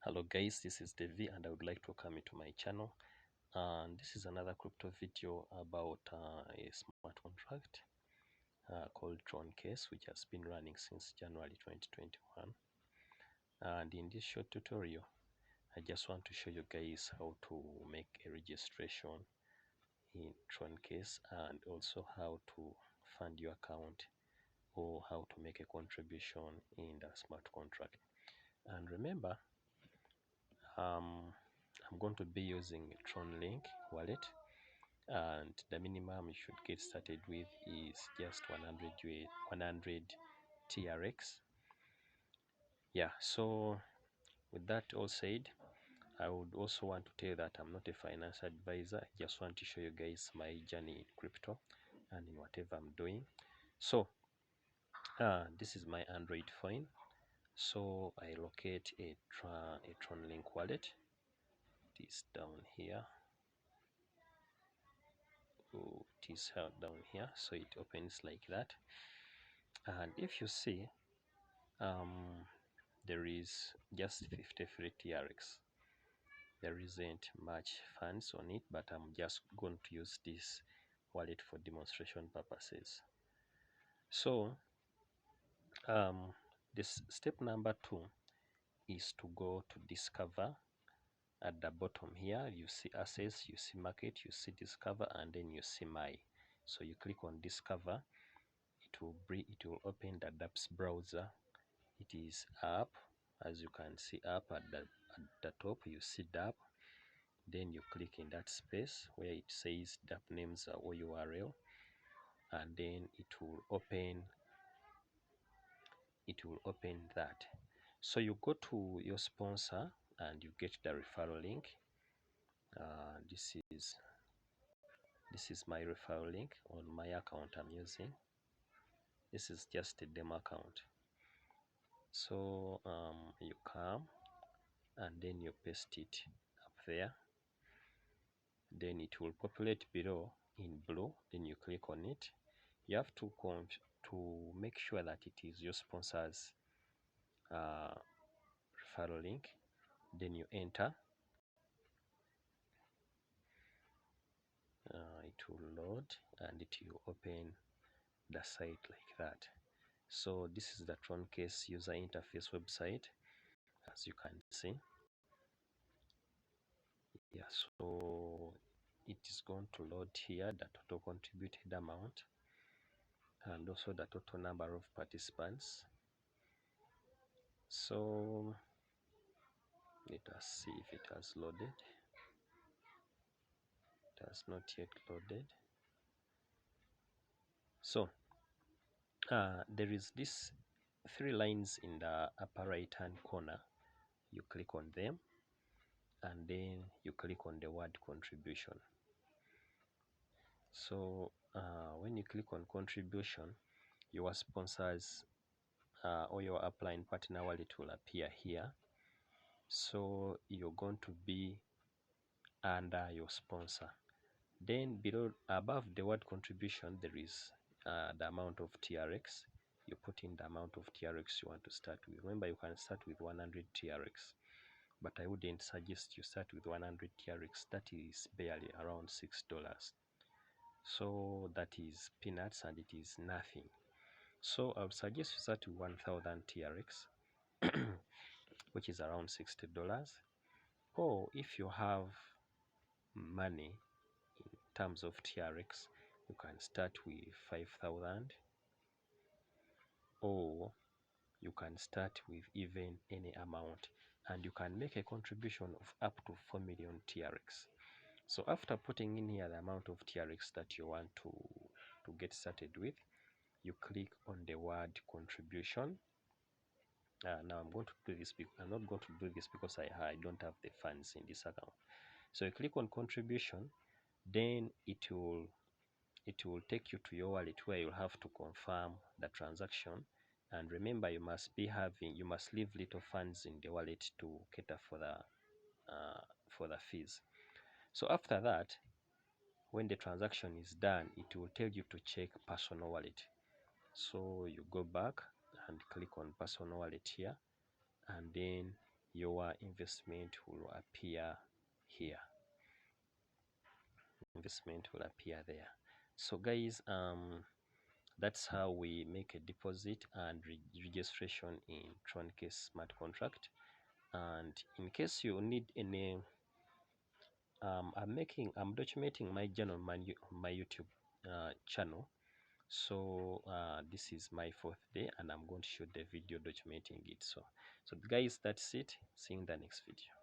Hello guys, this is Devi and I would like to welcome you to my channel. And this is another crypto video about a smart contract called Troncase, which has been running since January 2021. And in this short tutorial, I just want to show you guys how to make a registration in Troncase and also how to fund your account or how to make a contribution in the smart contract. And remember, I'm going to be using Tron link wallet, and the minimum you should get started with is just 100 TRX. Yeah, so with that all said, I would also want to tell you that I'm not a financial advisor. I just want to show you guys my journey in crypto and in whatever I'm doing. So this is my Android phone. So I locate a Tron link wallet. It is down here. It is held down here, so it opens like that. And if you see, there is just 53 TRX. There isn't much funds on it, but I'm just going to use this wallet for demonstration purposes. So this step number 2 is to go to discover. At the bottom here you see assets, you see market, you see discover, and then you see my. So you click on discover. It will open the dApps browser. It is up, as you can see up at the top you see dApp. Then you click in that space where it says dApp names or URL, and then it will open that. So you go to your sponsor and you get the referral link. This is my referral link on my account I'm using. This is just a demo account. So you come and then you paste it up there. Then it will populate below in blue. Then you click on it. You have to make sure that it is your sponsor's referral link. Then you enter. It will load and it will open the site like that. So this is the Troncase user interface website, as you can see. Yeah, so it is going to load here the total contributed amount and also the total number of participants. So let us see if it has loaded. It has not yet loaded. So there is this 3 lines in the upper right hand corner. You click on them and then you click on the word contribution. So when you click on contribution, your sponsors or your upline partner wallet will appear here. So you're going to be under your sponsor. Then below, above the word contribution, there is the amount of TRX. You put in the amount of TRX you want to start with. Remember, you can start with 100 TRX, but I wouldn't suggest you start with 100 TRX. That is barely around $6. So that is peanuts and it is nothing. So I would suggest you start with 1000 TRX, which is around $60. Or if you have money in terms of TRX, you can start with 5,000, or you can start with even any amount, and you can make a contribution of up to 4 million TRX. So after putting in here the amount of TRX that you want to get started with, you click on the word contribution. Now I'm going to do this. I'm not going to do this because I don't have the funds in this account. So you click on contribution, then it will take you to your wallet where you'll have to confirm the transaction. And remember, you must leave little funds in the wallet to cater for the fees. So after that, when the transaction is done, it will tell you to check personal wallet. So you go back and click on personal wallet here, and then your investment will appear here. Investment will appear there. So guys, that's how we make a deposit and registration in Troncase smart contract. And in case you need any, I'm documenting my channel, my YouTube channel. So this is my 4th day, and I'm going to shoot the video documenting it. So guys, that's it. See you in the next video.